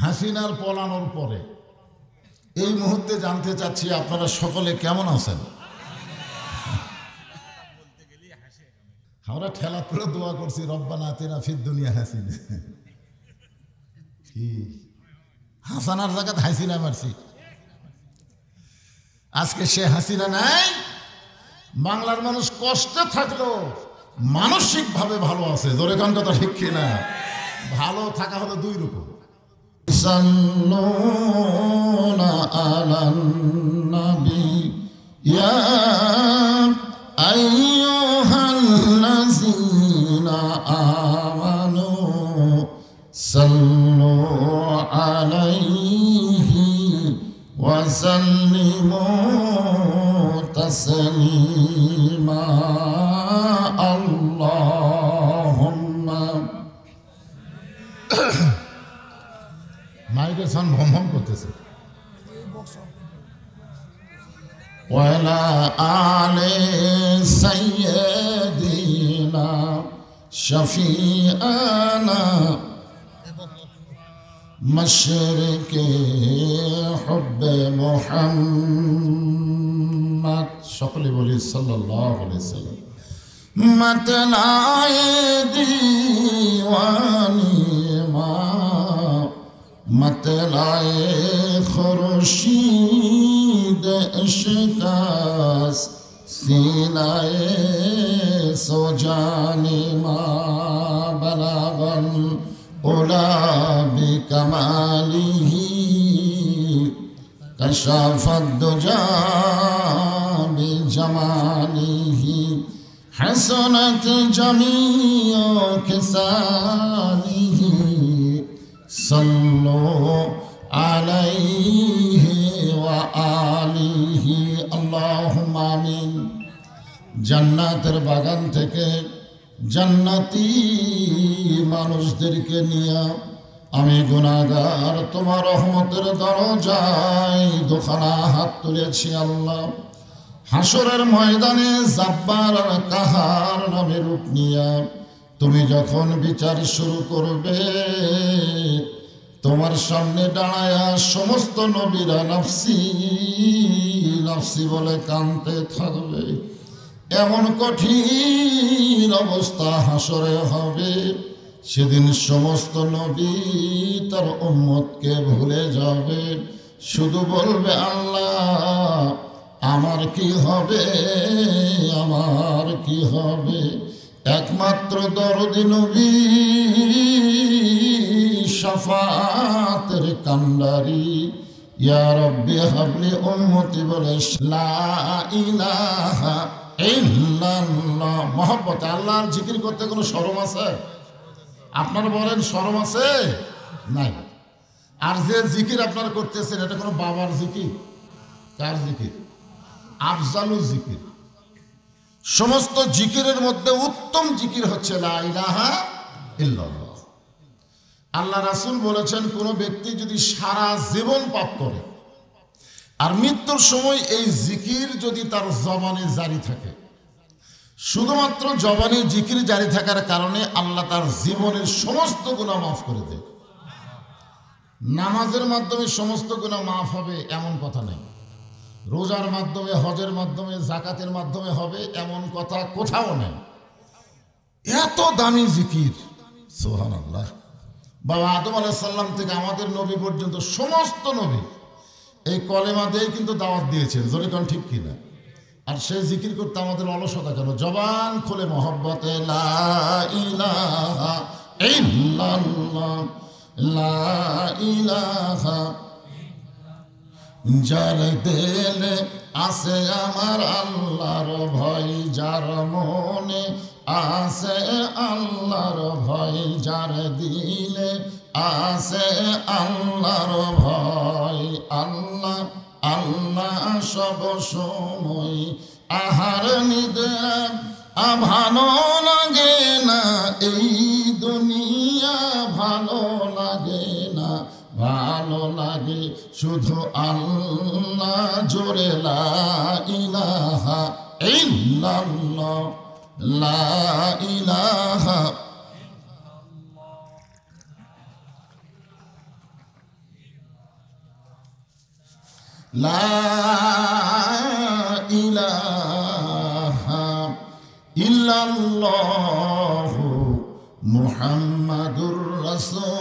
হাসিনার পলানোর পরে এই মুহূর্তে জানতে চাচ্ছি আপনারা সকলে কেমন আছেন। আমরা ঠেলা করে দোয়া করছি রব্বানা আতিনা ফিদ দুনিয়া হাসিনা। কি হাসানার জায়গায় হাসিনা মারছি। আজকে সে হাসিনা নাই, বাংলার মানুষ কষ্টে থাকলেও মানসিক ভাবে ভালো আছে। জোরে কান কথা ঠিক কিনা? ভালো থাকা হলো দুই রকম। সাল্লুনা আলান নবী ইয়া আইয়ুহাল্লাযীনা আমানু সাল্লু আলাইহি ওয়া সাল্লিমু তাসলিমা। আল্লাহুম্মা মাইকের সাউন্ড ভম ভম করতেছে। ওয়ালা আলে সাইয়্যিদিনা শফিআনা মাশরিকে হুব্বে মুহাম্মদ। সকলে বলি সাল্লাল্লাহু আলাইহি সাল্লাম। मतलाए दीवानी माँ मतलाए खुर्शीद इश्क़ास सीनाए सो जानी माँ बलागन उला बिकमालिही कशाफत दुजा बिजमालिही हसनत जमीओ खिसालिही सल्लो अलैहि व आलिहि अल्लाहुम्मा आमीन। জান্নাতের বাগান থেকে জান্নাতি মানুষদেরকে নিয়ে আমি গুনাহগার তোমার রহমতের দরজায় দুখানা হাত তুলেছি। আল্লাহ, হাসরের ময়দানে জাব্বার আর কাহার নামে রূপ নিয়া তুমি যখন বিচার শুরু করবে, তোমার সামনে দাঁড়ায়া সমস্ত নবীরা নাফসি নাফসি বলে কাঁদতে থাকবে। এমন কঠিন অবস্থা হাসরে হবে, সেদিন সমস্ত নবী তার উম্মতকে ভুলে যাবে, শুধু বলবে আল্লাহ আমার কি হবে, আমার কি হবে। একমাত্র দরদি নবী শাফাতের কান্ডারি ইয়া রব্বি হাবলি উম্মতি বলে লা ইলাহা ইল্লাল্লাহ। মহব্বতে আল্লাহর জিকির করতে কোনো শরম আছে? আপনারা বলেন শরম আছে? নাই। আর যে জিকির আপনারা করতেছেন এটা কোনো বাবার জিকির? কার জিকির? আফজালু জিকির। সমস্ত জিকিরের মধ্যে উত্তম জিকির হচ্ছে লা ইলাহা ইল্লাল্লাহ। আল্লাহ রাসূল বলেছেন কোন ব্যক্তি যদি সারা জীবন পাপ করে আর মৃত্যুর সময় এই জিকির যদি তার জবানে জারি থাকে, শুধুমাত্র জবানে জিকির জারি থাকার কারণে আল্লাহ তার জীবনের সমস্ত গুনাহ মাফ করে দেয়। নামাজের মাধ্যমে সমস্ত গুনাহ মাফ হবে এমন কথা নেই, রোজার মাধ্যমে, হজের মাধ্যমে, যাকাতের মাধ্যমে হবে এমন কথা কোথাও নেই। এত দামি জিকির, সুবহানাল্লাহ। বাবা আদম আলাইহিস সালাম থেকে আমাদের নবী পর্যন্ত সমস্ত নবী এই কলেমা দিয়ে কিন্তু দাওয়াত দিয়েছেন। জোরে কোন ঠিক কিনা? আর সেই জিকির করতে আমাদের অলসতা কেন? জবান খুলে মহব্বতে লা ইলাহা ইল্লাল্লাহ লা ইলাহা। যার দিলে আছে আমার আল্লাহর ভয়, যার মনে আছে আল্লাহর ভয়, যার দিলে আছে আল্লাহর ভয়। আল্লাহ আল্লাহ সব সময় আহার নিদ্রা ভালো লাগে না, এই দুনিয়া ভালো লাগে না, ভালো লাগে শুধু আল্লাহ। জোরে লা ইলাহা ইল্লাল্লাহ লা ইলাহা লা ইলাহা ইল্লাল্লাহু মুহাম্মাদুর রাসূলুল্লাহ।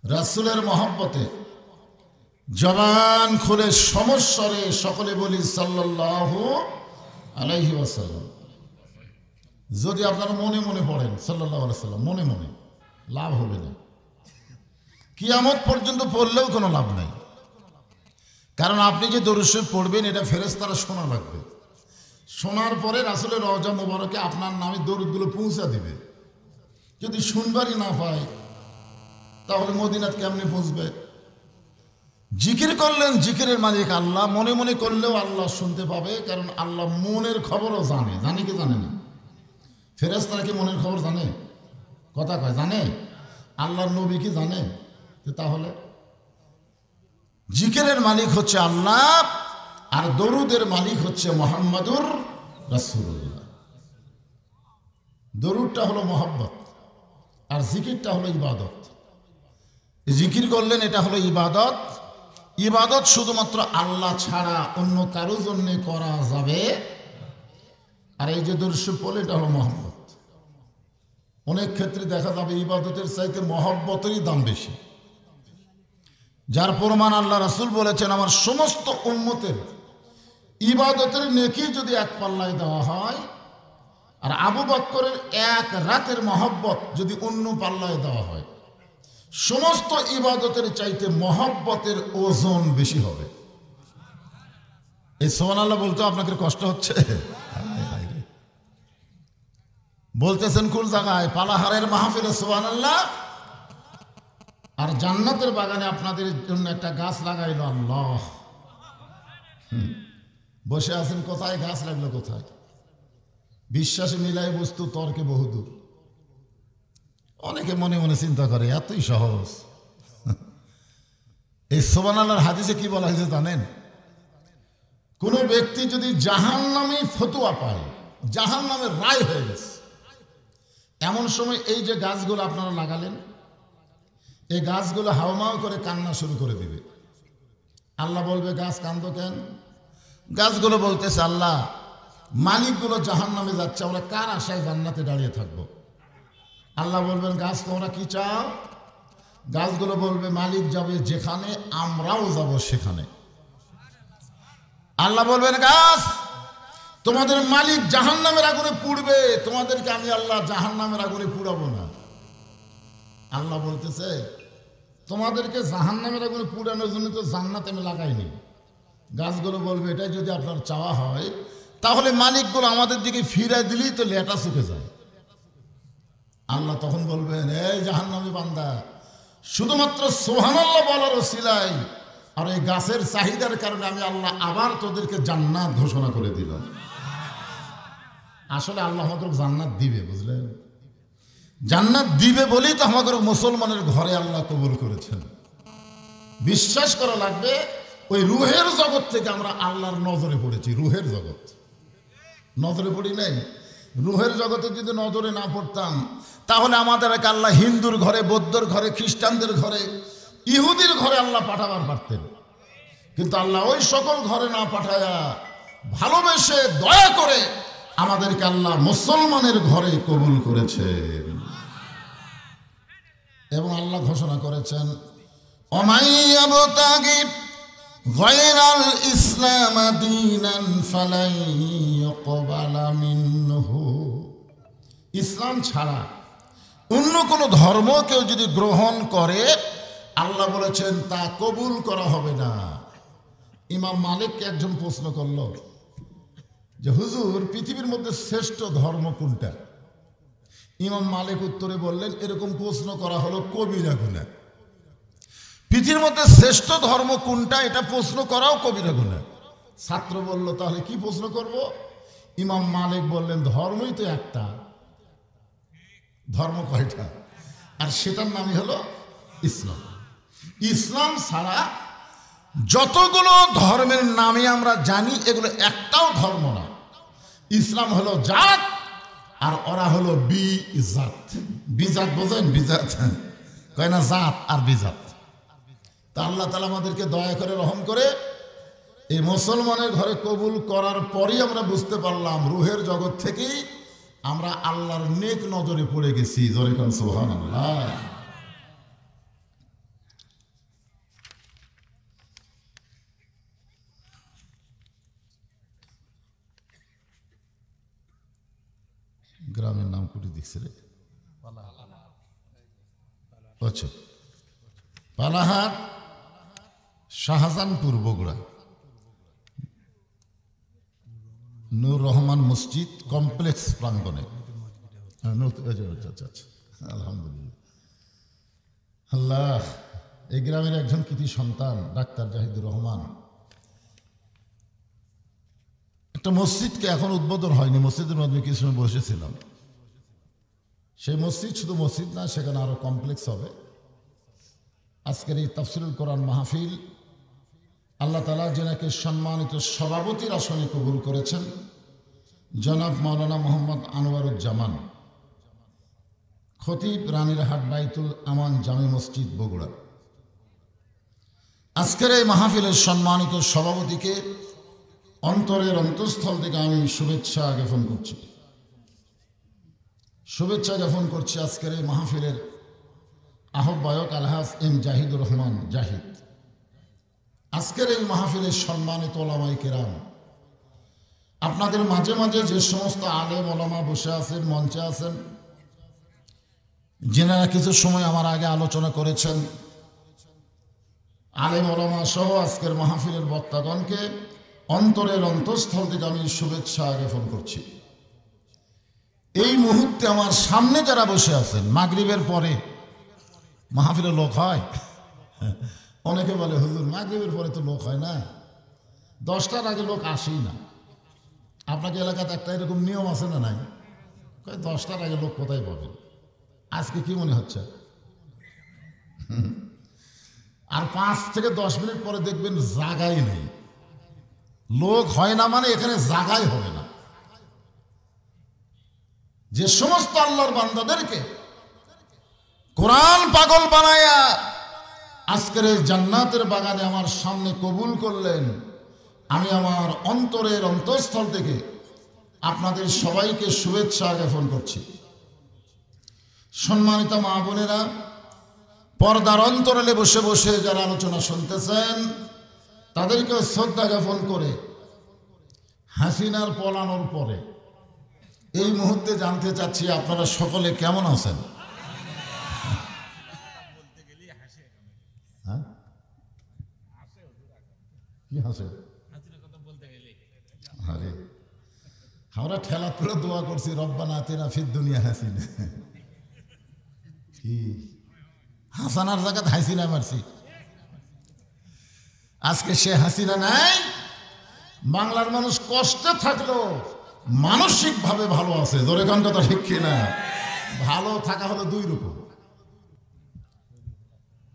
রাসূলের মহব্বতে জবান খুলে সমস্বরে সকলে বলি সাল্লাল্লাহু আলাইহি ওয়াসাল্লাম। যদি আপনারা মনে মনে পড়েন সাল্লাল্লাহু আলাইহি ওয়াসাল্লাম, মনে মনে, লাভ হবে না। কিয়ামত পর্যন্ত পড়লেও কোনো লাভ নাই, কারণ আপনি যে দরুদ শরীফ পড়বেন এটা ফেরেশতারা শোনা লাগবে। শোনার পরে রাসূলের রওজা মোবারকে আপনার নামে দরুদগুলো পৌঁছা দিবে। যদি শুনবারই না পায় তাহলে মদিনাত কেমনে পৌঁছবে? জিকির করলেন, জিকিরের মালিক আল্লাহ, মনে মনে করলেও আল্লাহ শুনতে পাবে, কারণ আল্লাহ মনের খবরও জানে। জানে কি জানে না? ফেরেশতারা কি মনের খবর জানে? কথা কয় জানে? আল্লাহর নবী কি জানে? তাহলে জিকিরের মালিক হচ্ছে আল্লাহ, আর দরুদের মালিক হচ্ছে মুহাম্মাদুর রাসূলুল্লাহ। দরুদটা হলো মহব্বত, আর জিকিরটা হলো ইবাদত। জিকির করলেন, এটা হলো ইবাদত। ইবাদত শুধুমাত্র আল্লাহ ছাড়া অন্য কারো জন্য করা যাবে। আর এই যে দরুদ শরীফ পড়লে এটা হলো মহব্বত। অনেক ক্ষেত্রে দেখা যাবে ইবাদতের চাইতে মহব্বতেরই দাম বেশি, যার প্রমাণ আল্লাহ রাসূল বলেছেন, আমার সমস্ত উম্মতের ইবাদতের নেকি যদি এক পাল্লায় দেওয়া হয়, আর আবু বকরের এক রাতের মহব্বত যদি অন্য পাল্লায় দেওয়া হয়, সমস্ত ইবাদতের চাইতে মহব্বতের ওজন বেশি হবে। এই সুবহানাল্লাহ বলতে আপনাকে কষ্ট হচ্ছে? বলতেছেন কোন জায়গায়? পালাহারের মাহফিলে সুবহানাল্লাহ, আর জান্নাতের বাগানে আপনাদের জন্য একটা গাছ লাগাইলো আল্লাহ। বসে আছেন কোথায়? গাছ লাগলো কোথায়? বিশ্বাসে মিলাই বস্তু তর্কে বহুদূর। অনেকে মনে মনে চিন্তা করে এতই সহজ। এই সুবহানাল্লাহর হাদিসে কি বলা হয়েছে জানেন? কোন ব্যক্তি যদি জাহান্নামে ফতোয়া পায়, জাহান্নামের রায় হয়ে গেছে, এমন সময় এই যে গাছগুলো আপনারা লাগালেন, এই গাছগুলো হাওমাও করে কান্না শুরু করে দিবে। আল্লাহ বলবে, গাছ কান্দো কেন? গাছগুলো বলতেছে, আল্লাহ মালিকগুলো জাহান্নামে যাচ্ছে, আমরা কার আশায় জান্নাতে দাঁড়িয়ে থাকবো? আল্লাহ বলবেন, গাছ তোমরা কি চাও? গাছগুলো বলবে, মালিক যাবে যেখানে আমরাও যাব সেখানে। আল্লাহ বলবেন, গাছ তোমাদের মালিক জাহান্নামের আগুনে পুড়বে, তোমাদেরকে আমি আল্লাহ জাহান্নামের আগুনে পুড়াবো না। আল্লাহ বলতেছে, তোমাদেরকে জাহান্নামের আগুনে পুড়ানোর জন্য তো জান্নাতে আমি লাগাইনি। গাছগুলো বলবে, এটাই যদি আপনার চাওয়া হয় তাহলে মালিকগুলো আমাদের দিকে ফিরে দিলেই তো লেটা শুকে যায়। আল্লাহ তখন বলবেন, এই জাহান্নামী বান্দা, শুধুমাত্র সুবহানাল্লাহ বলার ওসিলায় আর এই গাছের চাহিদার কারণে আমি আল্লাহ আবার তোদেরকে জান্নাত ঘোষণা করে দিলাম। আসলে আল্লাহ আমাদের জান্নাত দিবে, বুঝলেন? জান্নাত দিবে বলেই তো আমাদের মুসলমানের ঘরে আল্লাহ কবুল করেছেন। বিশ্বাস করা লাগবে, ওই রুহের জগৎ থেকে আমরা আল্লাহর নজরে পড়েছি। রুহের জগৎ নজরে পড়ি নাই। রুহের জগতে যদি নজরে না পড়তাম তাহলে আমাদের আল্লাহ হিন্দুর ঘরে, বৌদ্ধর ঘরে, খ্রিস্টানদের ঘরে, ইহুদির ঘরে আল্লাহ পাঠাবার পারতেন। কিন্তু আল্লাহ ওই সকল ঘরে না পাঠায়া ভালোবেসে দয়া করে আমাদেরকে আল্লাহ মুসলমানের ঘরে কবুল করেছেন। এবং আল্লাহ ঘোষণা করেছেন, অমাইয়াবতাগি গায়রাল ইসলাম দীনান ফালাই ইউকবালা মিনহু। ইসলাম ছাড়া অন্য কোন ধর্ম কেউ যদি গ্রহণ করে, আল্লাহ বলেছেন তা কবুল করা হবে না। ইমাম মালিককে একজন প্রশ্ন করল যে, হুজুর পৃথিবীর মধ্যে শ্রেষ্ঠ ধর্ম কোনটা? ইমাম মালিক উত্তরে বললেন, এরকম প্রশ্ন করা হলো কবিরা গুনাহ। পৃথিবীর মধ্যে শ্রেষ্ঠ ধর্ম কোনটা এটা প্রশ্ন করাও কবিরা গুনাহ। ছাত্র বলল, তাহলে কি প্রশ্ন করব? ইমাম মালিক বললেন, ধর্মই তো একটা। ধর্ম কয়টা? আর সেটার নামই হলো ইসলাম। ইসলাম ছাড়া যতগুলো ধর্মের নামে আমরা জানি এগুলো একটাও ধর্ম না। ইসলাম হলো জাত, আর ওরা হলো বিজাত। বিজাত বোঝেন? বিজাত কয় না জাত আর বিজাত। তা আল্লাহ তাআলা আমাদেরকে দয়া করে রহম করে এই মুসলমানের ঘরে কবুল করার পরই আমরা বুঝতে পারলাম রুহের জগৎ থেকেই আমরা আল্লাহর নেক নজরে পড়ে গেছি। জোরে কোন সুবহানাল্লাহ। গ্রামের নাম কুটি দেখছি রে, আচ্ছা পালাহাট, শাহজাহানপুর, বগুড়া। নূর রহমান মসজিদ কমপ্লেক্স প্রাঙ্গণে। আলহামদুলিল্লাহ। আল্লাহ, এই গ্রামের একজন কৃতি সন্তান ডাক্তার জাহিদুর রহমান একটা মসজিদকে, এখন উদ্বোধন হয়নি, মসজিদের মাধ্যমে কিছু সময় বসেছিলাম। সেই মসজিদ শুধু মসজিদ না, সেখানে আরো কমপ্লেক্স হবে। আজকের এই তাফসিরুল কোরআন মাহফিল আল্লাহ তাআলা যেনাকে সম্মানিত সভাপতির আসনে কবুল করেছেন, জনাব মাওলানা মোহাম্মদ আনোয়ারুজ্জামান, খতিব, রানীরহাট বাইতুল আমান জামে মসজিদ, বগুড়া। আজকের এই মাহফিলের সম্মানিত সভাপতিকে অন্তরের অন্তঃস্থল থেকে আমি শুভেচ্ছা জ্ঞাপন করছি। শুভেচ্ছা জ্ঞাপন করছি আজকের এই মাহফিলের আহ্বায়ক আলহাজ এম জাহিদুর রহমান জাহিদ। আজকের এই মাহফিলের সম্মানিত ওলামায়ে কেরাম, আপনাদের মাঝে মাঝে যে সমস্ত আলেম ওলামা বসে আছেন, মঞ্চে আছেন, যেনারা কিছু সময় আমার আগে আলোচনা করেছেন, আলেম ওলামা সহ আজকের মাহফিলের বক্তাগণকে অন্তরের অন্তঃস্থল থেকে আমি শুভেচ্ছা জ্ঞাপন করছি। এই মুহূর্তে আমার সামনে যারা বসে আছেন, মাগরিবের পরে মাহফিলে লোক হয়? অনেকে বলে হুজুর মাগরিবের পরে তো লোক হয় না, 10টার আগে লোক আসেই না। আপনাকে এলাকাতে একটা এরকম নিয়ম আছে না নাই? 10টার আগে লোক কোথায় পাবে? আজকে কি মনে হচ্ছে? আর 5 থেকে 10 মিনিট পরে দেখবেন জায়গাই নেই, লোক হয় না, মানে এখানে জায়গাই হবে না। যে সমস্ত আল্লাহর বান্দাদেরকে কোরআন পাগল বানায়া আজকের এই জান্নাতের বাগানে আমার সামনে কবুল করলেন, আমি আমার অন্তরের অন্তঃস্থল থেকে আপনাদের সবাইকে শুভেচ্ছা জ্ঞাপন করছি। সম্মানিত মা বোনেরা, পর্দার অন্তরালে বসে বসে যারা আলোচনা শুনতেছেন, তাদেরকে শ্রদ্ধা জ্ঞাপন করে হাসিনার পলানোর পরে এই মুহূর্তে জানতে চাচ্ছি আপনারা সকলে কেমন আছেন? হ্যাঁ, কি হাসে? আরে আমরা ঠেলা করে দোয়া করছি, রব্বানা আতিনা ফিদ দুনিয়া হাসিনা। কি হাসানার জায়গায় হাসিনা মারছি। আজকে সে হাসিনা নাই, বাংলার মানুষ কষ্টে থাকলো মানসিক ভাবে ভালো আছে। জোরে গান কথা ঠিক কিনা? ভালো থাকা হলো দুই রকম,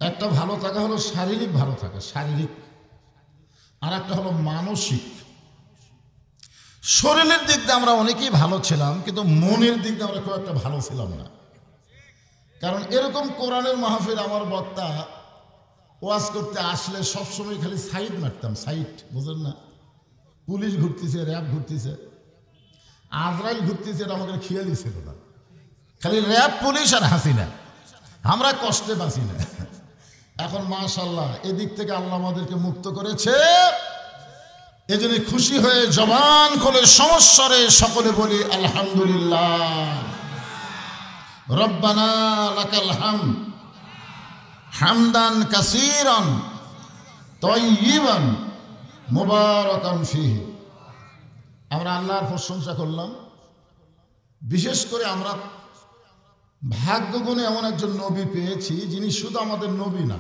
একটা ভালো থাকা হলো শারীরিক ভালো থাকা, শারীরিক, আর একটা হলো মানসিক। শরীরের দিক দিয়ে আমরা অনেকেই ভালো ছিলাম, কিন্তু মনের দিক দিয়ে আমরা খুব একটা ভালো ছিলাম না। কারণ এরকম কোরআনের মাহফিল আমার বক্তা ওয়াজ করতে আসলে সবসময় খালি সাইড মারতাম, সাইড, বুঝলেন না? পুলিশ ঘুরতেছে, র্যাব ঘুরতেছে, আজরাইল ঘুরতেছে, এটা আমাকে খেয়ালই ছিল না। খালি র্যাব, পুলিশ আর হাসিনা, আমরা কষ্টে বাঁচি না। এখন মাশাআল্লাহ এদিক থেকে আল্লাহ আমাদেরকে মুক্ত করেছে। এজন্য খুশি হয়ে জবান খুলে সমস্বরে সকলে বলি আলহামদুলিল্লাহ। রব্বানা লাকাল হামদ হামদান কাসীরান তাইয়িবান মুবারাকান ফীহি। আমরা আল্লাহর প্রশংসা করলাম। বিশেষ করে আমরা ভাগ্যগুণে এমন একজন নবী পেয়েছি যিনি শুধু আমাদের নবী না।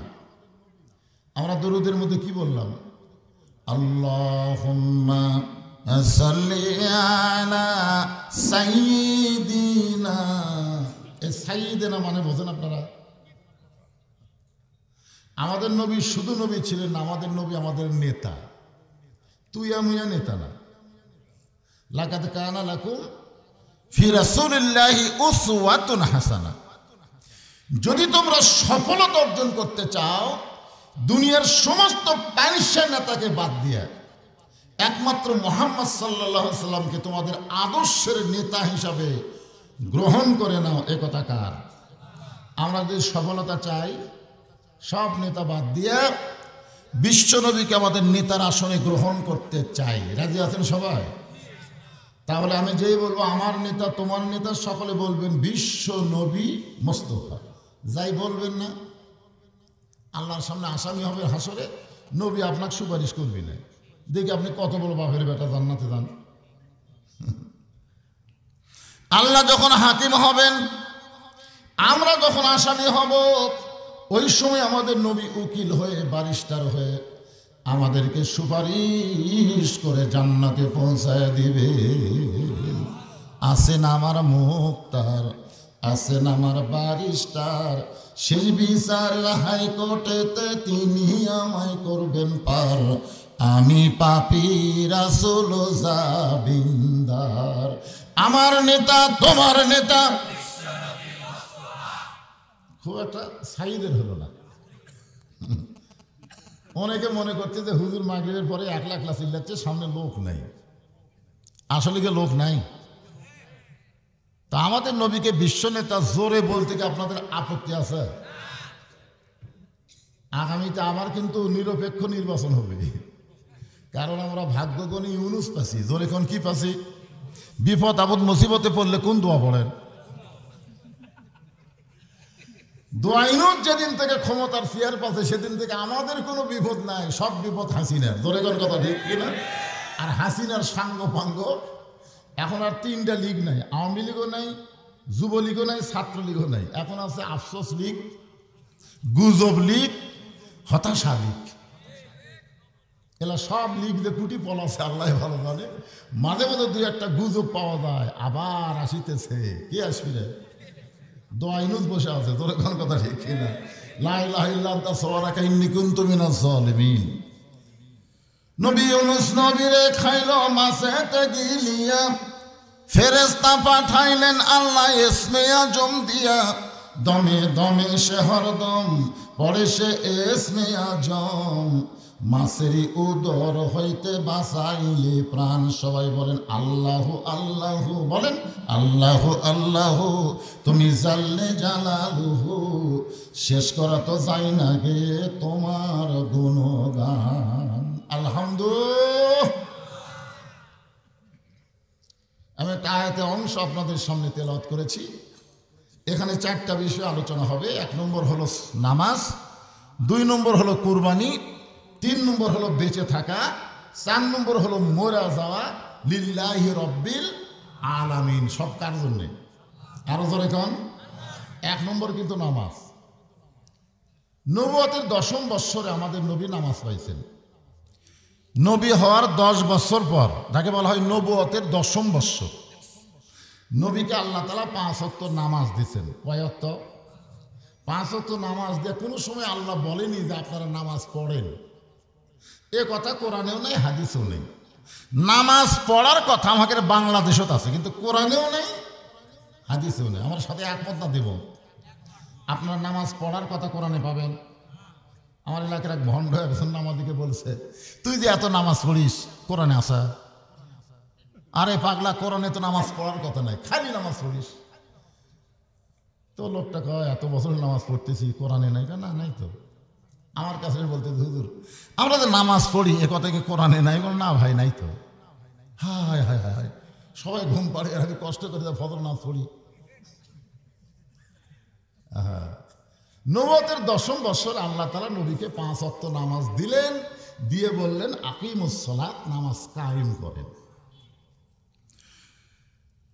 আমরা দরুদের মধ্যে কি বললাম? আল্লাহুম্মা সাল্লি আলা সাইয়্যিদিনা। এই সাইয়্যিদিনা মানে বোঝেন আপনারা? আমাদের নবী শুধু নবী ছিলেন না, আমাদের নবী আমাদের নেতা, তুইয়া মুইয়া নেতা না। লাকাদ কানা লাকুম ফি রাসূলিল্লাহি উসওয়াতুন হাসানাহ। যদি তোমরা সফলতা অর্জন করতে চাও, দুনিয়ার সমস্ত প্যানসা নেতাকে বাদ দিয়ে একমাত্র মুহাম্মদ সাল্লাল্লাহু আলাইহি সাল্লামকে তোমাদের আদর্শের নেতা হিসাবে গ্রহণ করে নাও। একথা কার? আমরা যদি সফলতা চাই, সব নেতা বাদ দিয়ে বিশ্বনবীকে আমাদের নেতার আসনে গ্রহণ করতে চাই। রাজি আছেন সবাই? তাহলে আমি যেই বলবো আমার নেতা তোমার নেতা, সকলে বলবেন বিশ্ব নবী মোস্তফা। যাই বলবেন না, আল্লাহর সামনে আসামি হবে হাসরে, নবী আপনাকে সুপারিশ করবি না। দেখি আপনি কত বড় বাপের বেটা, জান্নাতে যান। আল্লাহ যখন হাকিম হবেন, আমরা যখন আসামি হব, ওই সময় আমাদের নবী উকিল হয়ে, ব্যারিস্টার হয়ে আমাদেরকে সুপারিশ করে জান্নাতে পৌঁছায় দিবে। আছেন আমার মুক্তার, আছেন আমার ব্যারিস্টার, সেই বিচার হাইকোর্টেতে তিনি আমায় করবেন পার। আমি পাপী রাসূল জাবিন্দার। আমার নেতা তোমার নেতা খুব একটা সাইদের হলো না। অনেকে মনে করছে যে হুজুর মাগরিবের পরে একলা একলা চিল্লাচ্ছে, সামনে লোক নাই। আসলে কি লোক নাই? তা আমাদের নবীকে বিশ্ব নেতা জোরে বলতে কি আপনাদের আপত্তি আছে? আগামীতে আবার কিন্তু নিরপেক্ষ নির্বাচন হবে, কারণ আমরা ভাগ্যগণী ইউনুস পাচ্ছি। জোরে কোন কি পাচ্ছি? বিপদ আপদ মুসিবতে পড়লে কোন দোয়া পড়েন? দোয়া ইউনুস যেদিন থেকে ক্ষমতার চেয়ার পাচ্ছে, সেদিন থেকে আমাদের কোনো বিপদ নাই, সব বিপদ হাসিনার। জোরে কোন কথা ঠিক কিনা? আর হাসিনার সাঙ্গ পাঙ্গ এখন আর তিনটা লীগ নাই, আওয়ামী লীগও নাই, যুবলীগও নাই, ছাত্রলীগও নাই। এখন আছে আফসোস লীগ, গুজব লীগ, হতাশা লীগ। এলা সব লীগ যে কুটি পলাছে আল্লাহ ভালো জানে। মাঝে মাঝে দুই একটা গুজব পাওয়া যায়, আবার আসিতেছে। কে আসবি রে? দোয়া ইউনুস বসে আছে। তোর কোন কথা ঠিক কিনা? লা ইলাহা ইল্লা আনতা সুবহানাকা ইন্নী কুনতু মিনাজ জালিমিন। নবী ইউনুস নবীরে খাইল মাছেতে গিলিয়া, ফেরেশতা পাঠাইলেন আল্লাহ ইসমে আজম দিয়া। দমে দমে সে হরদম পড়ে সে ইসমে আজম, মাছেরই উদর হইতে বাঁচাইলে প্রাণ। সবাই বলেন আল্লাহ আল্লাহ, বলেন আল্লাহ আল্লাহ, তুমি জাল্লে জালালুহু, শেষ করা তো যাই না গে তোমার গুণগান। আলহামদুলিল্লাহ। আমি একটা আয়াতের অংশ আপনাদের সামনে তেলাওয়াত করেছি। এখানে চারটা বিষয় আলোচনা হবে। 1 নম্বর হলো নামাজ, 2 নম্বর হলো কুরবানি, 3 নম্বর হলো বেঁচে থাকা, 4 নম্বর হলো মরা যাওয়া। লিল্লাহি রব্বিল আলামিন। সব কার জন্যে? আরো জোরে কন। 1 নম্বর কিন্তু নামাজ। নবুয়তের 10ম বৎসরে আমাদের নবী নামাজ পাইছেন। নবী হওয়ার 10 বছর পর, যাকে বলা হয় নবুয়তের 10ম বৎসর, নবীকে আল্লাহ তাআলা 5 ওয়াক্ত নামাজ দিয়েছেন। কয় ওয়াক্ত? 5 ওয়াক্ত নামাজ দিয়ে কোনো সময় আল্লাহ বলেনি যে আপনারা নামাজ পড়েন। এ কথা কোরআনেও নেই, হাদিসেও নেই। নামাজ পড়ার কথা আমাদের বাংলাদেশও আছে, কিন্তু কোরআনেও নেই, হাদিসেও নেই। আমার সাথে একমত না দেব? আপনারা নামাজ পড়ার কথা কোরআনে পাবেন। আমার এলাকার এক ভণ্ড একজন আমাদেরকে বলছে, তুই যে এত নামাজ পড়িস, কোরআনে আসা? আরে পাগলা, কোরআনে তো নামাজ পড়ার কথা নাই, খালি নামাজ পড়িস। তো লোকটা কয় এত বছর নামাজ পড়তেছি, কোরআনে নাই? না, নাই তো। আমার কাছে বলতে, হুজুর আমরা যে নামাজ পড়ি, এ কথা কি কোরআনে নাই? না ভাই, নাই তো। হায় হায় হায়, সবাই ঘুম পাড়ে, আর আমি কষ্ট করে ফজর নামাজ পড়ি। নবুয়তের 10ম বৎসর আল্লাহ তাআলা নবীকে 5 ওয়াক্ত নামাজ দিলেন, দিয়ে বললেন আকিমুস সালাত, নামাজ কায়েম করেন।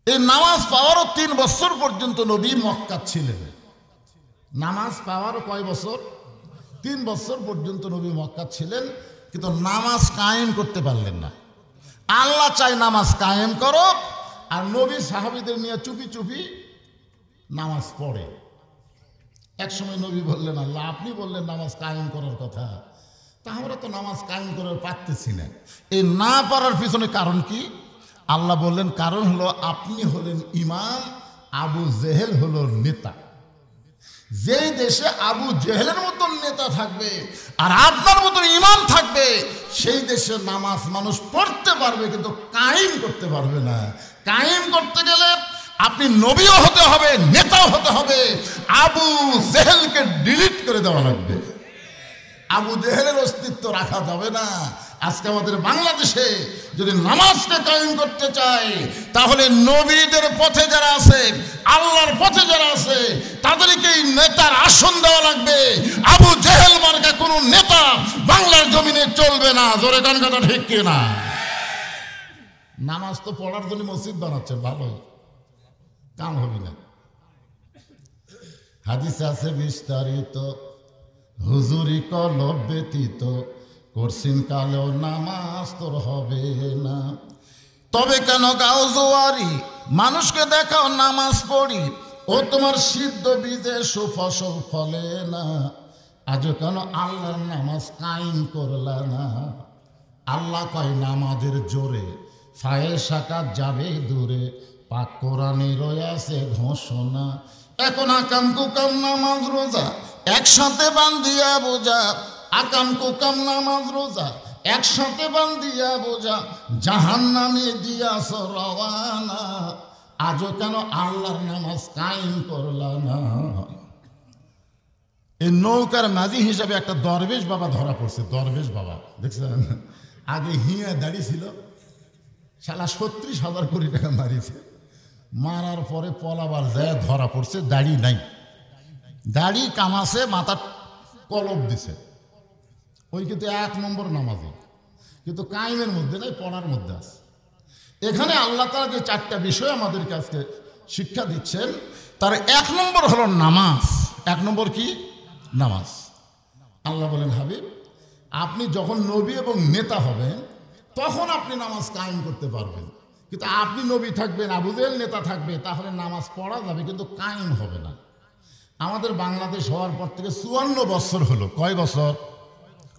এই নামাজ পাওয়ারও 3 বছর পর্যন্ত নবী মক্কা ছিলেন। নামাজ পাওয়ারও কয় বছর? 3 বছর পর্যন্ত নবী মক্কা ছিলেন, কিন্তু নামাজ কায়েম করতে পারলেন না। আল্লাহ চাই নামাজ কায়েম করো, আর নবী সাহাবীদের নিয়ে চুপি চুপি নামাজ পড়ে। এক সময় নবী বললেন, আল্লাহ আপনি বললেন নামাজ কায়েম করার কথা, তা আমরা তো নামাজ কায়েম করার পারতেছি না। এই না পারার পিছনে কারণ কি? আল্লাহ বললেন কারণ হলো আপনি হলেন ইমাম, আবু জেহেল হলো নেতা। যেই দেশে আবু জেহেলের মতন নেতা থাকবে আর আপনার মতন ইমাম থাকবে, সেই দেশে নামাজ মানুষ পড়তে পারবে কিন্তু কায়েম করতে পারবে না। কায়েম করতে গেলে আপনি নবীও হতে হবে, নেতাও হতে হবে। আবু জেহেলকে ডিলিট করে দেওয়া লাগবে। আবু জেহেলের অস্তিত্ব রাখা যাবে না। আজকে আমাদের বাংলাদেশে যদি নামাজকে কায়েম করতে চাই, তাহলে নবীদের পথে যারা আছে, আল্লাহর পথে যারা আছে, তাদেরকে নেতার আসন দেওয়া লাগবে। আবু জেহেল মার্কা কোন নেতা বাংলার জমিনে চলবে না। জোরে গান কথা ঠিক কিনা? নামাজ তো পড়ার জন্য মসজিদ বানাচ্ছে, ভালো কাম হবে না। হাদিসে আছে বিস্তারিত, হুজুরি কলব ব্যতীত করছিন কালেও নামাজ তোর হবে না। তবে কেন গাও জোয়ারি, মানুষকে দেখাও নামাজ পড়ি, ও তোমার সিদ্ধ বীজে সুফসল ফলে না। আজও কেন আল্লাহর নামাজ কায়েম করলা না? আল্লাহ কয় নামাজের জোরে ফায়েসাকা যাবে দূরে, পাক কোরআনে রয়েছে ঘোষণা। এখন আকাম কুকাম নামাজ রোজা একসাথে বান্ধিয়া বোঝা, আকাম কুকাম নামাজ রোজা একসাথে বান্ধিয়া বোঝা, জাহান্নামে দিয়াছ রওয়ানা। আজও কেন আল্লাহর নামাজ কায়েম করলা না? এই নৌকার মাঝি হিসাবে একটা দরবেশ বাবা ধরা পড়ছে। দরবেশ বাবা দেখছেন, আগে হিয়া দাড়ি ছিল, শালা ৩৬,০০০ কোটি টাকা মারিছে। মারার পরে পলাবার যায় ধরা পড়ছে, দাড়ি নাই, দাড়ি কামাছে, মাথা কলব দিছে। ওই কিন্তু ১ নম্বর নামাজি, কিন্তু কায়েমের মধ্যে নাই, পড়ার মধ্যে আছে। এখানে আল্লাহ তাআলা যে ৪টা বিষয় আমাদেরকে আজকে শিক্ষা দিচ্ছেন, তার ১ নম্বর হলো নামাজ। ১ নম্বর কি? নামাজ। আল্লাহ বলেন, হাবিব আপনি যখন নবী এবং নেতা হবেন তখন আপনি নামাজ কায়েম করতে পারবেন। কিন্তু আপনি নবী থাকবেন, আবু জেহেল নেতা থাকবে, তাহলে নামাজ পড়া যাবে কিন্তু কায়েম হবে না। আমাদের বাংলাদেশ হওয়ার পর থেকে ৫৪ বছর হলো। কয় বছর?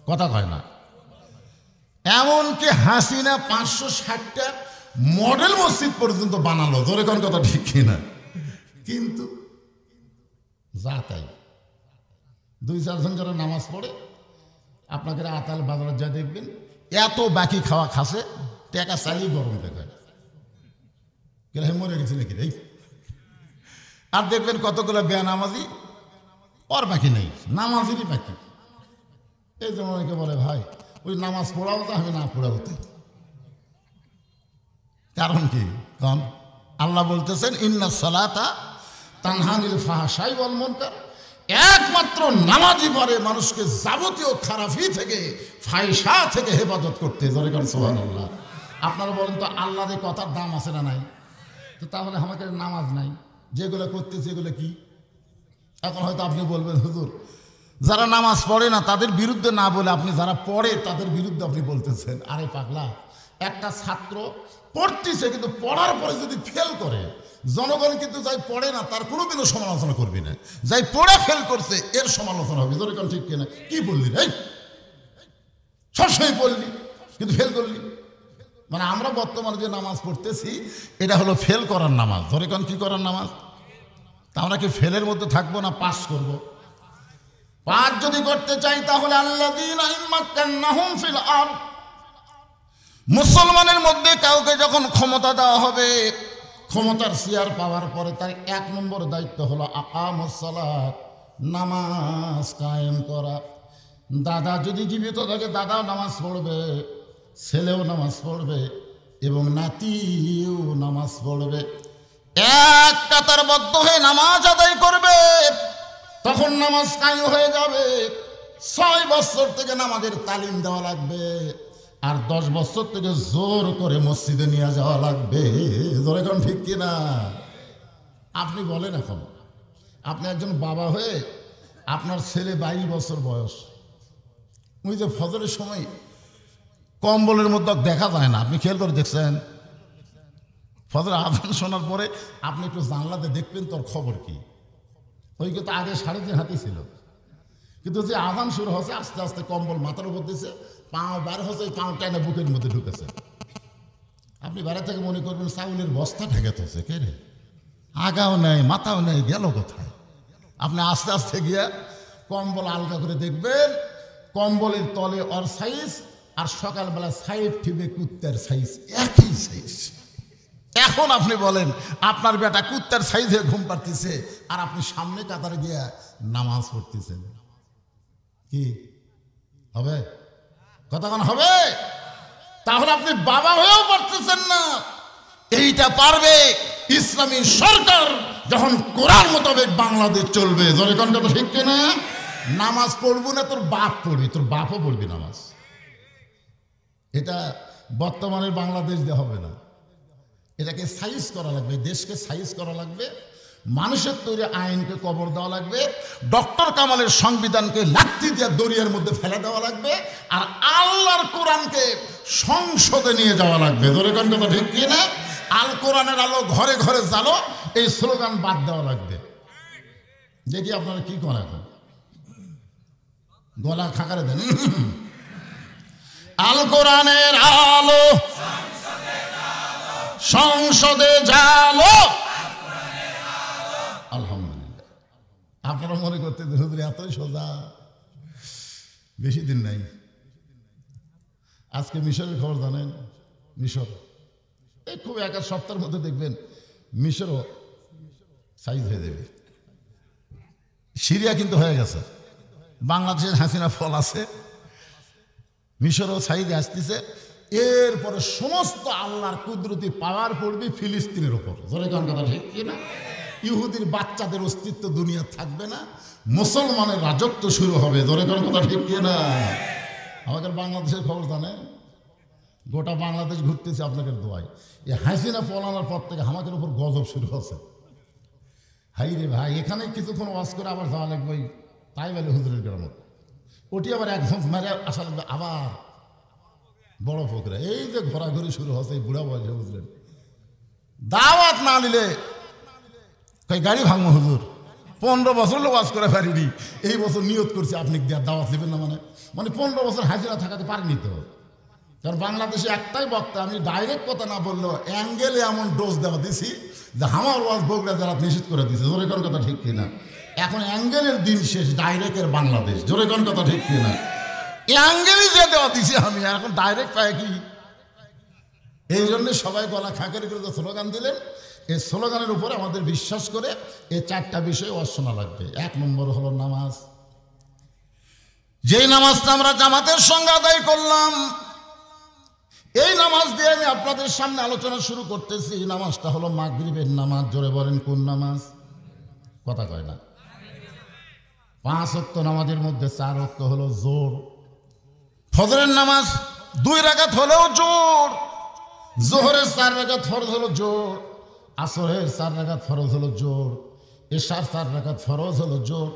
কথা কয় না। এমনকি হাসিনা ৫৬০টা মডেল মসজিদ পর্যন্ত বানালো। ধরে কোন কথা ঠিক কিনা? কিন্তু যা তাই ২-৪ জন যারা নামাজ পড়ে, আপনাকে আতাল বাজারে যা দেখবেন এত বাকি খাওয়া খাসে, টাকা চালিয়ে গরম দেখায়, কেন মরে গেছে নাকি রে? আর দেখবেন কতগুলো বেনামাজি, ওর বাকি নেই, নামাজেরই বাকি। এই জন্য অনেকে বলে, ভাই ওই নামাজ পড়াও তো আমি না পড়াও তো। কারণ কি? কারণ আল্লাহ বলতেছেন, ইন্নাস সালাতা তানহা আনিল ফাহশাই ওয়াল মুনকার। একমাত্র নামাজই পারে মানুষকে যাবতীয় খারাপি থেকে, ফাহিশা থেকে হেফাজত করতে। জোরে করেন সুবহানাল্লাহ। আপনারা বলেন তো, আল্লাহর এই কথার দাম আছে না নাই? তো তাহলে আমাকে নামাজ নাই, যেগুলো করতেছে এগুলো কি? এখন হয়তো আপনি বলবেন, হুজুর যারা নামাজ পড়ে না তাদের বিরুদ্ধে না বলে আপনি যারা পড়ে তাদের বিরুদ্ধে আপনি বলতেছেন। আরে পাগলা, একটা ছাত্র পড়তেছে কিন্তু পড়ার পরে যদি ফেল করে, জনগণ কিন্তু যাই পড়ে না তার কোনোদিনও সমালোচনা করবি না, যাই পড়ে ফেল করছে এর সমালোচনা হবে। জনগণ ঠিক কিনা? কি বললি রে? সবসময় পড়লি কিন্তু ফেল করলি। মানে আমরা বর্তমানে যে নামাজ পড়তেছি এটা হলো ফেল করার নামাজ। ধরে কোন কি করার নামাজ? তা আমরা কি ফেলের মধ্যে থাকবো না পাস করব? পাস যদি করতে চাই তাহলে আল্লাযীনা ইম্মাক্কান্নাহুম ফিল আরদ, মুসলমানের মধ্যে কাউকে যখন ক্ষমতা দেওয়া হবে, ক্ষমতার চেয়ার পাওয়ার পরে তার ১ নম্বর দায়িত্ব হলো আকামুস সালাত, নামাজ কায়েম করা। দাদা যদি জীবিত থাকে দাদাও নামাজ পড়বে, ছেলেও নামাজ পড়বে এবং নাতিও নামাজ পড়বে। এক কাতারবদ্ধ হয়ে নামাজ আদায় করবে, তখন নামাজ কায়েম হয়ে যাবে। ৬ বছর থেকে নামাজের তালিম দেওয়া লাগবে, আর ১০ বছর থেকে জোর করে মসজিদে নিয়ে যাওয়া লাগবে। জোরে কোন ঠিক কিনা? আপনি বলেন, এখন আপনি একজন বাবা হয়ে আপনার ছেলে ২২ বছর বয়স, ওই যে ফজরের সময় কম্বলের মধ্যে দেখা যায় না, আপনি খেয়াল করে দেখছেন? ফজর আজান শোনার পরে আপনি একটু জানলাতে দেখবেন তোর খবর কি। ওই কিন্তু আগে ৩.৫ হাতি ছিল, কিন্তু যে আজান শুরু হচ্ছে আস্তে আস্তে কম্বল মাথার উপর দিয়েছে, পাও বার হচ্ছে, পাও টাইনা বুকের মধ্যে ঢুকেছে। আপনি বাইরে থেকে মনে করবেন চাউলের বস্তা ঠেকে থাকছে, কে রে? আগাও নেই, মাথাও নেই, গেল কোথায়? আপনি আস্তে আস্তে গিয়ে কম্বল আলগা করে দেখবেন, কম্বলের তলে ওর সাইজ আর সকালবেলা সাইড ঠিবে কুত্তার সাইজ একই সাইজ। এখন আপনি বলেন আপনার বেটা কুত্তার সাইজে ঘুম পাড়তেছে আর আপনি সামনে কাতারে গিয়ে নামাজ পড়তেছেন, কি হবে? কতক্ষণ হবে? তাহলে আপনি বাবা হয়েও পারতেছেন না। এইটা পারবে ইসলামী সরকার যখন কোরআন মোতাবেক বাংলাদেশ চলবে। জোরে কোন কথা ঠিক কিনা? নামাজ পড়বো না তোর বাপ পড়বি, তোর বাপও পড়বি নামাজ। এটা বর্তমানের বাংলাদেশ দিয়ে হবে না। এটাকে সাইজ করা লাগবে, দেশকে সাইজ করা লাগবে, মানুষের তৈরি আইনকে কবর দেওয়া লাগবে, ডক্টর কামালের সংবিধানকে লাঠি দিয়ে দরিয়ার মধ্যে ফেলে দেওয়া লাগবে, আর আল্লাহর কোরআনকে সংসদে নিয়ে যাওয়া লাগবে। জোরে কোন কথা ঠিক কিনা? আল কোরআনের আলো ঘরে ঘরে জ্বালো, এই স্লোগান বাদ দেওয়া লাগবে। দেখি আপনারা কি করেন, এখন গলা খাকারে দেন। আল কোরআনের আলো সংসদে জ্বালো। আলহামদুলিল্লাহ। আপনারা মনে করতে হুজুর এতই সোজা, বেশি দিন নাই। আজকে মিশরের খবর জানেন? মিশর এই খুব এক সপ্তাহের মধ্যে দেখবেন মিশরও সাইজ হয়ে যাবে। সিরিয়া কিন্তু হয়ে গেছে, বাংলাদেশের হাসিনা ফল আছে, মিশরও সাইজে আসতেছে। এরপরে সমস্ত আল্লাহর কুদরতি পাওয়ার পড়বে ফিলিস্তিনের উপর। জোরে কোন কথা ঠিক কিনা? ইহুদির বাচ্চাদের অস্তিত্ব দুনিয়া থাকবে না, মুসলমানের রাজত্ব শুরু হবে। জোরে কোন কথা ঠিক কিনা? আমাদের বাংলাদেশের খবর জানে? গোটা বাংলাদেশ ঘুরতেছে আপনাদের দোয়ায়। এই হাসিনা পলানোর পর থেকে আমাদের উপর গজব শুরু হচ্ছে। হাই রে ভাই, এখানে কিছুক্ষণ ওয়াজ করে আবার যাওয়া লাগবে তাই বলে হুজুরের গ্রামে, ওটি আবার একজন মেরে আসা লাগবে আবার বড় ফকরা। এই যে ঘোরাঘুরি শুরু হচ্ছে এই বুড়া বয়সে, বুঝলেন? দাওয়াত না নিলে তাই গাড়ি ভাঙবো হুজুর। 15 বছর লোক ওয়াজ করে পারিনি, এই বছর নিয়ত করছি আপনি দাওয়াত নেবেন না। মানে 15 বছর হাজিরা থাকাতে পারিনি তো। কারণ বাংলাদেশে একটাই বক্তা, আমি ডাইরেক্ট কথা না বললেও অ্যাঙ্গেলে এমন ডোজ দেওয়া দিছি যে আমার ওয়াজ বগুড়া যারা নিষেধ করে দিছে। জোরে কোন কথা ঠিক কিনা? এখন অ্যাঙ্গেলের দিন শেষ, ডাইরেক্টের বাংলাদেশ। জোরে কোন কথা ঠিক কিনা? অ্যাঙ্গেলই যে দেওয়া দিছি আমি, এখন ডাইরেক্ট পাই কি? এই জন্য সবাই গলা খাঁকারি করে যে স্লোগান দিলেন, এই স্লোগানের উপরে আমাদের বিশ্বাস করে এই 4টা বিষয় ওয়াজ শোনা লাগবে। 1 নম্বর হলো নামাজ। যেই নামাজটা আমরা জামাতের সঙ্গে আদায় করলাম, এই নামাজ দিয়ে আমি আপনাদের সামনে আলোচনা শুরু করতেছি। নামাজটা হলো মাগরিবের নামাজ। জোরে বলেন কোন নামাজ? কথা কয় না। 5 ওয়াক্ত নামাজের মধ্যে 4 ওয়াক্ত হলো জোর। ফজরের নামাজ 2 রাকাত হলেও জোর, জোহরের 4 রাকাত ফরজ হলো জোর, আসরের 4 রাকাত ফরজ হলো জোর, এশার 4 রাকাত ফরজ হলো জোর,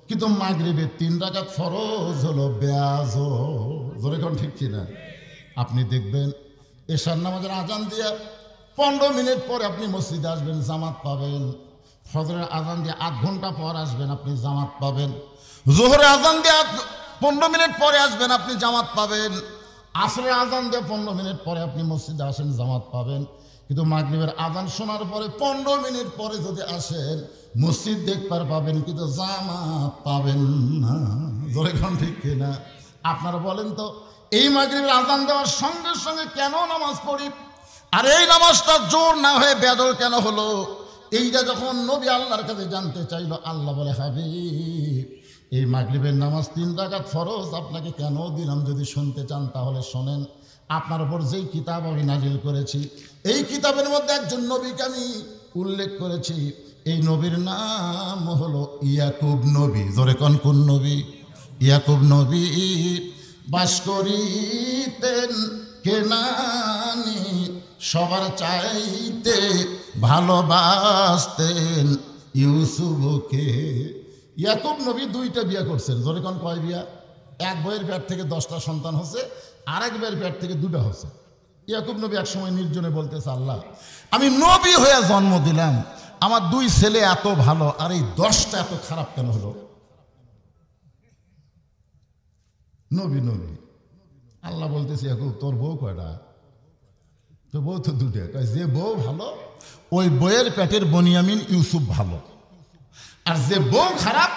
কিন্তু মাগরিবের 3 রাকাত ফরজ হলো বেয়াজোর। জোরে কোন ঠিক কিনা? আপনি দেখবেন এশার নামাজের আজান দিয়ে 15 মিনিট পরে আপনি মসজিদে আসবেন, জামাত পাবেন। ফজরের আজান দিয়ে 8 ঘন্টা পর আসবেন, আপনি জামাত পাবেন। জোহরের আজান দিয়ে 15 মিনিট পরে আসবেন, আপনি জামাত পাবেন। আসরের আজান দিয়ে 15 মিনিট পরে আপনি মসজিদে আসেন, জামাত পাবেন। কিন্তু মাগরিবের আজান শোনার পরে 15 মিনিট পরে যদি আসেন, মসজিদ দেখবার পাবেন কিন্তু জামাত পাবেন না। জোরে কোন ঠিক কিনা? আপনারা বলেন তো, এই মাগরিবের আজান দেওয়ার সঙ্গে সঙ্গে কেন নামাজ পড়ি, আর এই নামাজটা জোর না হয়ে বেদর কেন হলো? এইটা যখন নবী আল্লাহর কাছে জানতে চাইল, আল্লাহ বলে, হাবিব এই মাগরিবের নামাজ 3 রাকাত ফরজ আপনাকে কেন দিলাম? যদি শুনতে চান তাহলে শোনেন। আপনার উপর যেই কিতাব আমি নাজিল করেছি, এই কিতাবের মধ্যে একজন নবীকে আমি উল্লেখ করেছি। এই নবীর নাম হলো ইয়াকুব নবী। জোরে কোন কোন নবী? ইয়াকুব নবী বাস করিতেন কেনানি, সবার চাইতে ভালোবাসতেন ইউসুফকে। ইয়াকুব নবী 2টা বিয়ে করছেন। জোরে কোন কয় বিয়া? এক বইয়ের পেট থেকে 10টা সন্তান হচ্ছে, আরেক বইয়ের পেট থেকে 2টা হচ্ছে। ইয়াকুব নবী এক সময় নির্জনে বলতেছে, আল্লাহ আমি নবী হয়ে জন্ম দিলাম, আমার 2 ছেলে এত ভালো, আর এই 10টা এত খারাপ কেন হলো? নবী নবী আল্লাহ বলতেছে, ইয়াকুব তোর বউ কয়টা? তো বউ তো 2টা। যে বউ ভালো ওই বইয়ের পেটের বনিয়ামিন ইউসুফ ভালো, আর যে বউ খারাপ,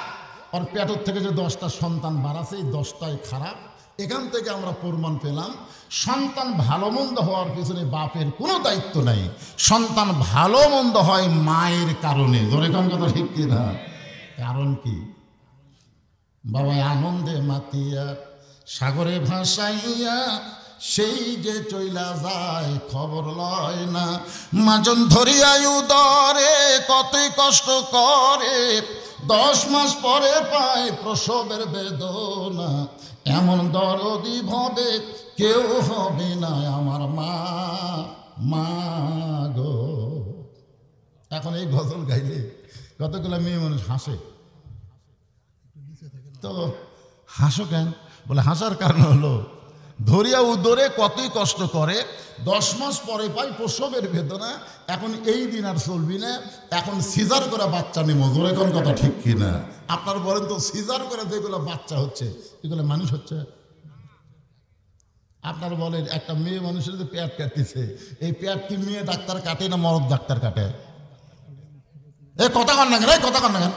ওর পেটের থেকে যে 10টা সন্তান বাড়াছে, এই 10টাই খারাপ। এখান থেকে আমরা প্রমাণ পেলাম সন্তান ভালো মন্দ হওয়ার পিছনে বাপের কোনো দায়িত্ব নাই। সন্তান ভালো মন্দ হয় মায়ের কারণে। ধরে কোন কথা ঠিক কিনা? কারণ কি? বাবা আনন্দে মাতিয়া সাগরে ভাসাইয়া সেই যে চইলা যায় খবর লয় না। মাজন ধরিয়া উদরে কতই কষ্ট করে, 10 মাস পরে পায় প্রসবের বেদনা। এমন দরদি ভবে কেউ হবে না আমার মা, মা গো। এখন এই গজল গাইলে কতগুলো মেয়ে মানুষ হাসে। তো হাসো কেন? বলে হাসার কারণ হলো ধরিয়া উদরে কতই কষ্ট করে, 10 মাস পরে পাই প্রসবের বেদনা। এখন এই দিন আর চলবি না, এখন সিজার করে বাচ্চা নেব। ধরে কোন কথা ঠিক কিনা? আপনার বলেন তো, সিজার করে যেগুলো বাচ্চা হচ্ছে এগুলো মানুষ হচ্ছে? আপনার বলেন একটা মেয়ে মানুষের যে পেট কাটতেছে, এই পেট কি মেয়ে ডাক্তার কাটে না মরদ ডাক্তার কাটে? এই কথা কন না কেন? এই কথা কন না কেন?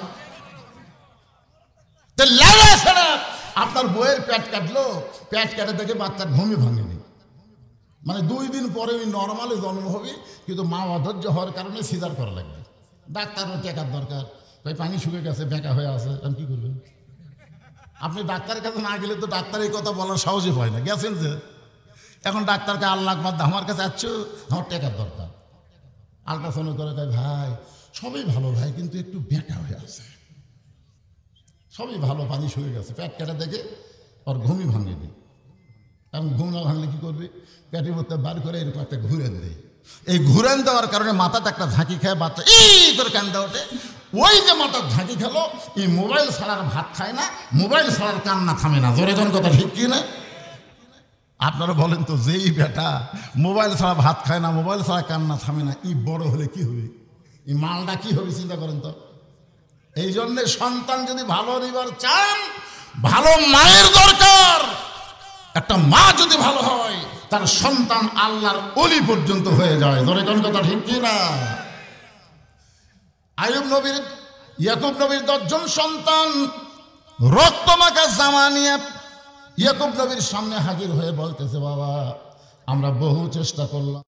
আপনার বইয়ের পেট কাটলো, পেট কাটে দেখে বাচ্চার ঘুমই ভাঙেনি, মানে 2 দিন পরে ওই নর্মালি জন্ম হবে, কিন্তু মা অধৈর্য হওয়ার কারণে সিজার করা লাগবে। ডাক্তারও টেকার দরকার, ভাই পানি শুকিয়ে গেছে, বেঁকা হয়ে আছে, আমি কি করবেন? আপনি ডাক্তারের কাছে না গেলে তো ডাক্তার এই কথা বলার সাহসই পায় না। গেছেন যে এখন ডাক্তারকে আল্লাহ বাদ আমার কাছে আসছো, আমার টেকার দরকার। আল্ট্রাসাউন্ড করে তাই ভাই সবই ভালো ভাই, কিন্তু একটু বেঁকা হয়ে আছে। সবই ভালো, পানি শুয়ে গেছে, পেট কেটে দেখে ওর ঘুমই ভাঙেনি। এখন ঘুম না ভাঙলে কী করবে? পেটের মধ্যে বার করে এরকম একটা ঘুরেন দেয়। এই ঘুরেন দেওয়ার কারণে মাথাতে একটা ঝাঁকি খায়, বাচ্চা এই করে কান্দা ওঠে। ওই যে মাথার ঝাঁকি খেলো, এই মোবাইল ছাড়ার ভাত খায় না, মোবাইল ছাড়ার কান্না থামে না। জোরে জন কথা ঠিক কি না? আপনারা বলেন তো, যেই বেটা মোবাইল ছাড়া ভাত খায় না, মোবাইল ছাড়া কান্না থামে না, এই বড় হলে কি হবে? এই মালটা কি হবে চিন্তা করেন তো। এই জন্যে সন্তান যদি ভালো নিবার চান, ভালো মায়ের দরকার। একটা মা যদি ভালো হয়, তার সন্তান আল্লাহর ওলি পর্যন্ত হয়ে যায়। ধরে কোন কথা ঠিক কি না? আইয়ুব নবীর, ইয়াকুব নবীর 10 জন সন্তান রক্তমাখা জামা নিয়ে ইয়াকুব নবীর সামনে হাজির হয়ে বলতেছে, বাবা আমরা বহু চেষ্টা করলাম।